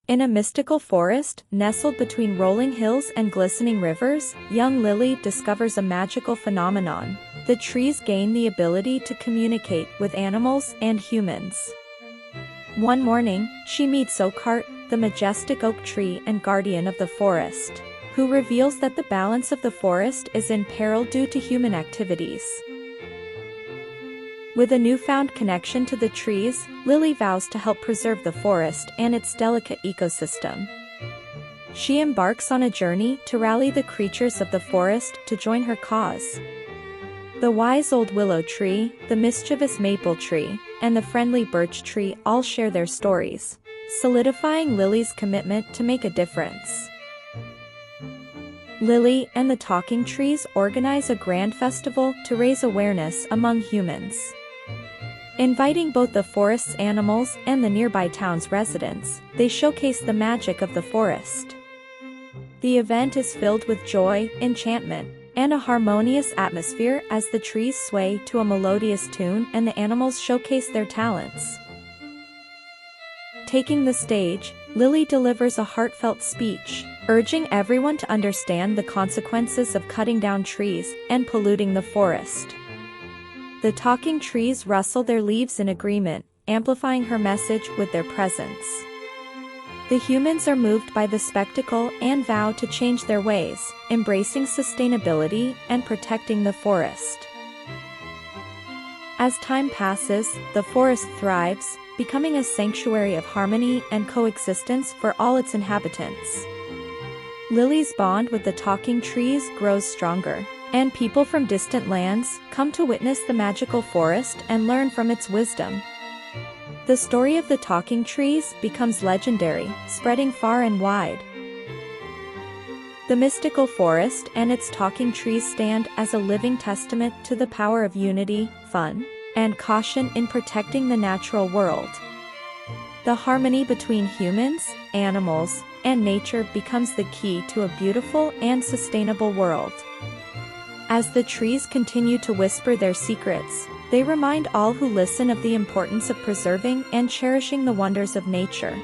In a mystical forest, nestled between rolling hills and glistening rivers, young Lily discovers a magical phenomenon. The trees gain the ability to communicate with animals and humans. One morning, she meets Oakheart, the majestic oak tree and guardian of the forest, who reveals that the balance of the forest is in peril due to human activities. With a newfound connection to the trees, Lily vows to help preserve the forest and its delicate ecosystem. She embarks on a journey to rally the creatures of the forest to join her cause. The wise old willow tree, the mischievous maple tree, and the friendly birch tree all share their stories, solidifying Lily's commitment to make a difference. Lily and the talking trees organize a grand festival to raise awareness among humans. Inviting both the forest's animals and the nearby town's residents, they showcase the magic of the forest. The event is filled with joy, enchantment, and a harmonious atmosphere as the trees sway to a melodious tune and the animals showcase their talents. Taking the stage, Lily delivers a heartfelt speech, urging everyone to understand the consequences of cutting down trees and polluting the forest. The talking trees rustle their leaves in agreement, amplifying her message with their presence. The humans are moved by the spectacle and vow to change their ways, embracing sustainability and protecting the forest. As time passes, the forest thrives, becoming a sanctuary of harmony and coexistence for all its inhabitants. Lily's bond with the talking trees grows stronger, and people from distant lands come to witness the magical forest and learn from its wisdom. The story of the talking trees becomes legendary, spreading far and wide. The mystical forest and its talking trees stand as a living testament to the power of unity, fun, and caution in protecting the natural world. The harmony between humans, animals, and nature becomes the key to a beautiful and sustainable world. As the trees continue to whisper their secrets, they remind all who listen of the importance of preserving and cherishing the wonders of nature.